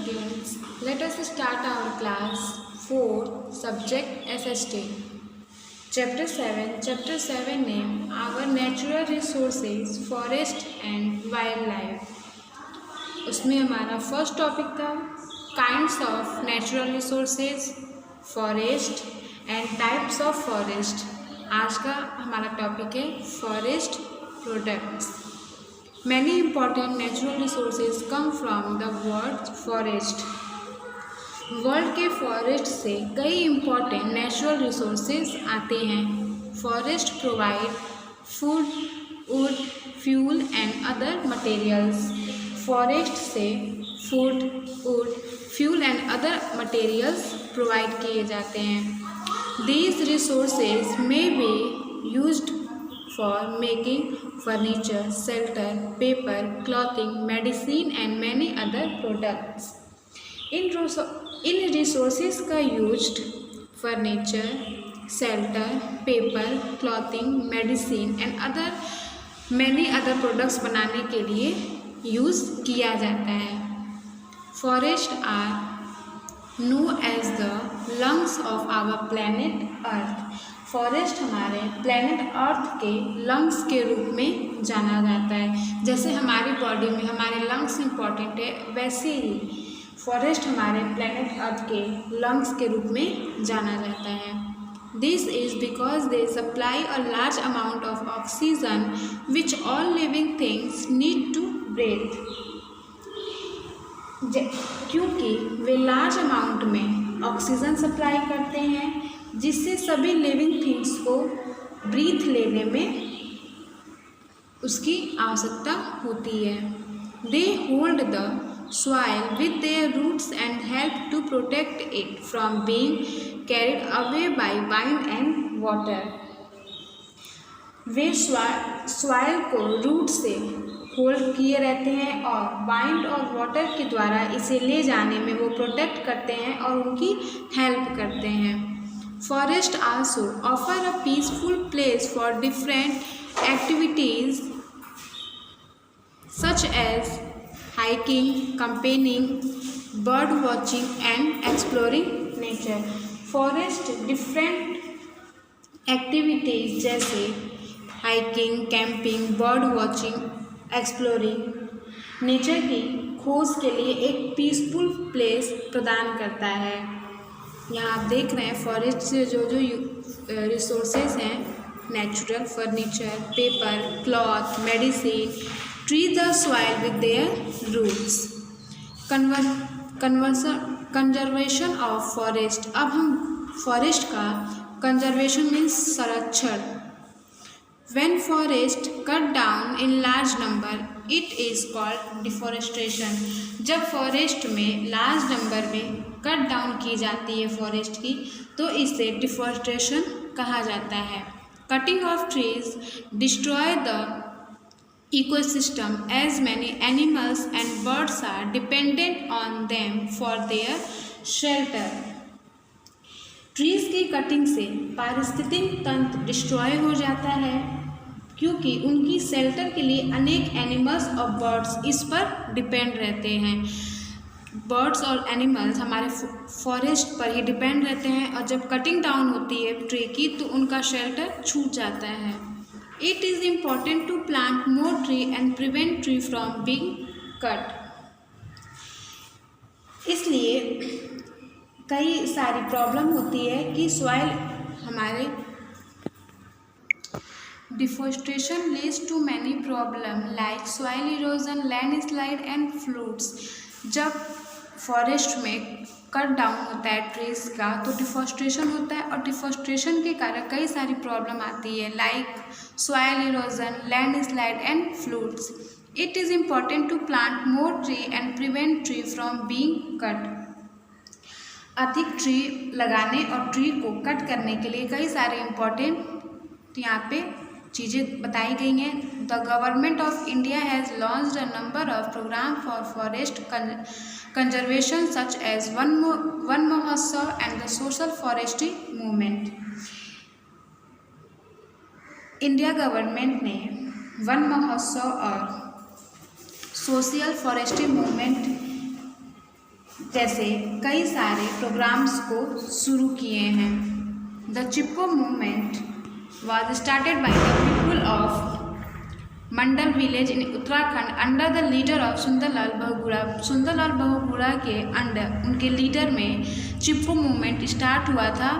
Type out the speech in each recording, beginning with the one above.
students, let us start our class 4 subject SST. Chapter 7 name our natural resources forest and wildlife. उसमें हमारा first topic था kinds of natural resources, forest and types of forest. आज का हमारा topic है forest products. Many important natural resources come from the word forest. World के forest से कई इम्पॉर्टेंट नेचुरल रिसोर्सेज आते हैं। Forest provide food, wood, fuel and other materials. Forest से food, wood, fuel and other materials provide किए जाते हैं। These resources may be used for making furniture, shelter, paper, clothing, medicine and many other products. In resources का used furniture, shelter, paper, clothing, medicine and many other products बनाने के लिए use किया जाता है। Forests are known as the lungs of our planet Earth. Forest हमारे planet earth के lungs के रूप में जाना जाता है। जैसे हमारी बॉडी में हमारे लंग्स इम्पॉर्टेंट है, वैसे ही फॉरेस्ट हमारे प्लैनेट अर्थ के लंग्स के रूप में जाना जाता है। This is because they supply a large amount of oxygen which all living things need to breathe. क्योंकि वे लार्ज अमाउंट में ऑक्सीजन सप्लाई करते हैं जिससे सभी लिविंग थिंग्स को ब्रीथ लेने में उसकी आवश्यकता होती है। They hold the soil with their roots and help to protect it from being carried away by wind and water. वे सॉइल को रूट से होल्ड किए रहते हैं और वाइंड और वाटर के द्वारा इसे ले जाने में वो प्रोटेक्ट करते हैं और उनकी हेल्प करते हैं। Forests also offer a peaceful place for different activities such as hiking, campaigning, bird watching and exploring nature. Forest different activities जैसे hiking, camping, bird watching, exploring nature की खोज के लिए एक पीसफुल प्लेस प्रदान करता है। यहाँ आप देख रहे हैं फॉरेस्ट से जो रिसोर्सेज हैं natural, furniture, paper, cloth, medicine, tree the soil with their roots. Conservation of forest. अब हम फॉरेस्ट का कंजर्वेशन मीन्स संरक्षण। When forest cut down in large number, it is called deforestation. जब फॉरेस्ट में large number में cut down की जाती है फॉरेस्ट की तो इसे डिफॉरेस्टेशन कहा जाता है। Cutting of trees destroy the ecosystem as many animals and birds are dependent on them for their shelter. Trees की कटिंग से पारिस्थितिक तंत्र डिस्ट्रॉय हो जाता है क्योंकि उनकी शेल्टर के लिए अनेक एनिमल्स और बर्ड्स इस पर डिपेंड रहते हैं। बर्ड्स और एनिमल्स हमारे फॉरेस्ट पर ही डिपेंड रहते हैं और जब कटिंग डाउन होती है ट्री की तो उनका शेल्टर छूट जाता है। It is important to plant more tree and prevent tree from being cut. इसलिए कई सारी प्रॉब्लम होती है कि सॉइल हमारे deforestation leads to many problem like soil erosion, landslide and floods. जब फॉरेस्ट में कट डाउन होता है ट्रीज का तो डिफॉरेस्टेशन होता है और डिफॉरेस्टेशन के कारण कई सारी प्रॉब्लम आती है like soil erosion, landslide and floods. It is important to plant more tree and prevent tree from being cut. अधिक ट्री लगाने और ट्री को कट करने के लिए कई सारे इम्पॉर्टेंट यहाँ पे चीज़ें बताई गई हैं। The government of India has launched a number of program for forest conservation such as Van Mahotsav and the social forestry movement. India government ने वन महोत्सव और सोशल फॉरेस्ट्री मूवमेंट जैसे कई सारे प्रोग्राम्स को शुरू किए हैं। The Chipko movement was started by the people of Mandal village in Uttarakhand under the leader of Sundarlal Bahuguna. Sundarlal Bahuguna के अंडर उनके लीडर में चिपको मूवमेंट स्टार्ट हुआ था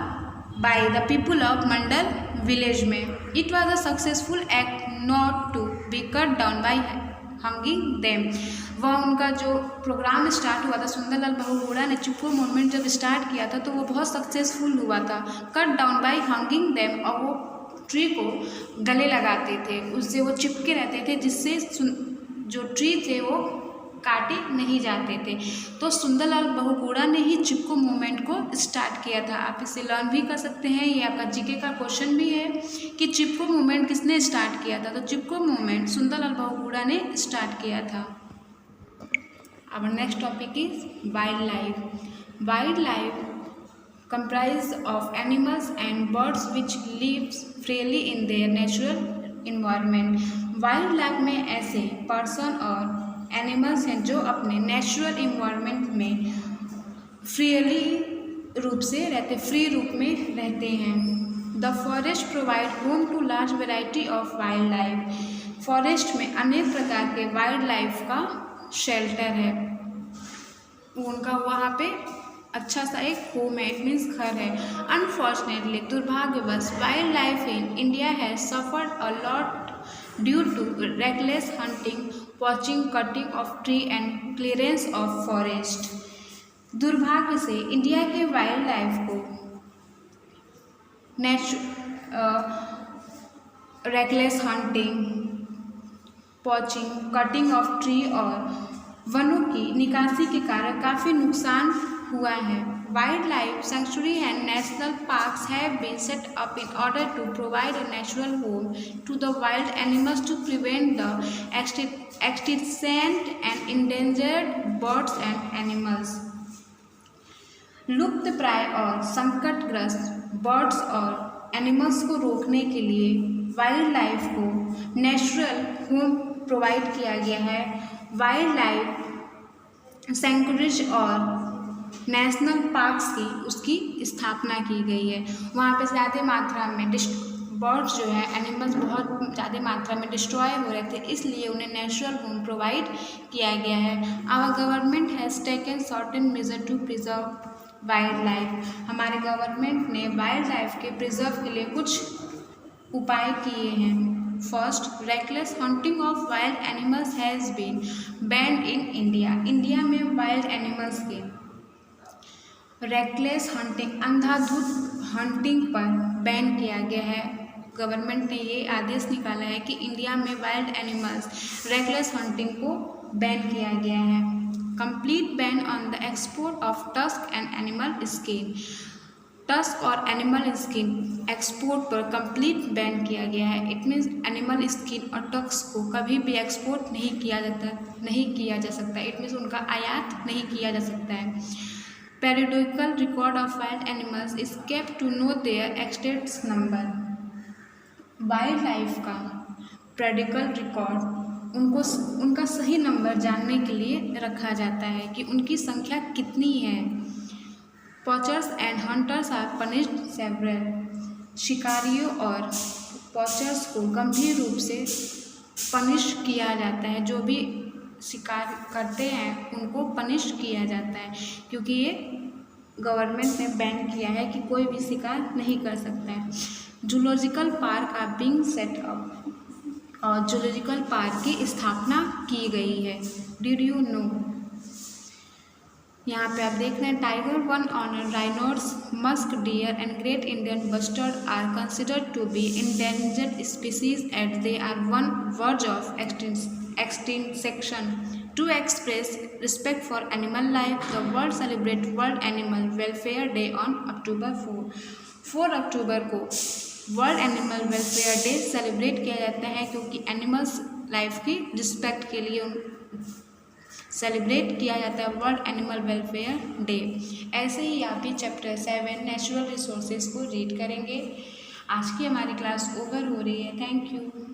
by the people of Mandal village में। It was a successful act not to be cut down by hanging them. वह उनका जो programme start हुआ था, सुंदरलाल बहुगुणा ने चिपको मूवमेंट जब स्टार्ट किया था तो वो बहुत सक्सेसफुल हुआ था। Cut down by hanging them, और वो ट्री को गले लगाते थे, उससे वो चिपके रहते थे, जिससे जो ट्री थे वो काटे नहीं जाते थे। तो सुंदरलाल बहुगुणा ने ही चिपको मूवमेंट को स्टार्ट किया था। आप इसे लर्न भी कर सकते हैं, ये आपका जीके का क्वेश्चन भी है कि चिपको मूवमेंट किसने स्टार्ट किया था। तो चिपको मूवमेंट सुंदरलाल बहुगुणा ने स्टार्ट किया था। अब next topic is wild life. Wild life comprised of animals and birds which lives freely in their natural environment। Wild life में ऐसे पर्सन और एनिमल्स हैं जो अपने नेचुरल इन्वायरमेंट में फ्री रूप में रहते हैं। The forest provide home to large variety of wild life. Forest में अनेक प्रकार के वाइल्ड लाइफ का शेल्टर है, उनका वहाँ पे अच्छा सा एक होम है, इट मीन्स घर है। अनफॉर्चुनेटली, दुर्भाग्यवश, wild life in India has suffered a lot due to reckless hunting, poaching, cutting of tree and clearance of forest. दुर्भाग्य से इंडिया के वाइल्ड लाइफ को reckless hunting, poaching, cutting of tree और वनों की निकासी के कारण काफ़ी नुकसान हुआ है। Wild life sanctuary and national parks have been set up in order to provide a natural home to the wild animals to prevent the extinction and endangered birds and animals. लुप्त प्राय और संकटग्रस्त बर्ड्स और animals को रोकने के लिए wild life को नेचुरल होम प्रोवाइड किया गया है। वाइल्ड लाइफ सेंचुरीज और नेशनल पार्क्स की उसकी स्थापना की गई है। वहाँ पे ज़्यादा मात्रा में बर्ड्स जो है, एनिमल्स बहुत ज़्यादा मात्रा में डिस्ट्रॉय हो रहे थे, इसलिए उन्हें नेचुरल होम प्रोवाइड किया गया है। Our government has taken certain measure to preserve wild life. हमारे गवर्नमेंट ने वाइल्ड लाइफ के प्रिजर्व के लिए कुछ उपाय किए हैं। First, reckless hunting of wild animals has been banned in India. India में वाइल्ड एनिमल्स के रेकलेस हंटिंग, अंधाधुंध हंटिंग पर बैन किया गया है। गवर्नमेंट ने ये आदेश निकाला है कि इंडिया में वाइल्ड एनिमल्स रेकलेस हंटिंग को बैन किया गया है। Complete ban on the export of tusk and animal skin. Tusk और एनिमल स्किन एक्सपोर्ट पर कंप्लीट बैन किया गया है। इट मीन्स एनिमल स्किन और टस्क को कभी भी एक्सपोर्ट नहीं किया जा सकता। इट मीन्स उनका आयात नहीं किया जा सकता है। Periodical record of wild animals is kept to know their extant number। Wild life का पेरियोडिकल रिकॉर्ड उनका सही नंबर जानने के लिए रखा जाता है कि उनकी संख्या कितनी है। Poachers and hunters are punished several. शिकारियों और पॉचर्स को गंभीर रूप से पनिश किया जाता है। जो भी शिकार करते हैं उनको पनिश किया जाता है, क्योंकि ये गवर्नमेंट ने बैन किया है कि कोई भी शिकार नहीं कर सकता है। Zoological park are being set up, और जूलॉजिकल पार्क की स्थापना की गई है। Did you know? यहाँ पे आप देख रहे हैं टाइगर, वन ऑनर, rhinos, musk deer and great Indian bustard are considered to be endangered species at they are on verge of extinction। To express respect for animal life, the world celebrate World Animal Welfare Day on October 4। 4 अक्टूबर को world animal welfare day celebrate किया जाता है, क्योंकि animals life की respect के लिए celebrate किया जाता है वर्ल्ड एनिमल वेलफेयर डे। ऐसे ही आप भी चैप्टर 7 नेचुरल रिसोर्सेज को रीड करेंगे। आज की हमारी क्लास ओवर हो रही है। Thank you.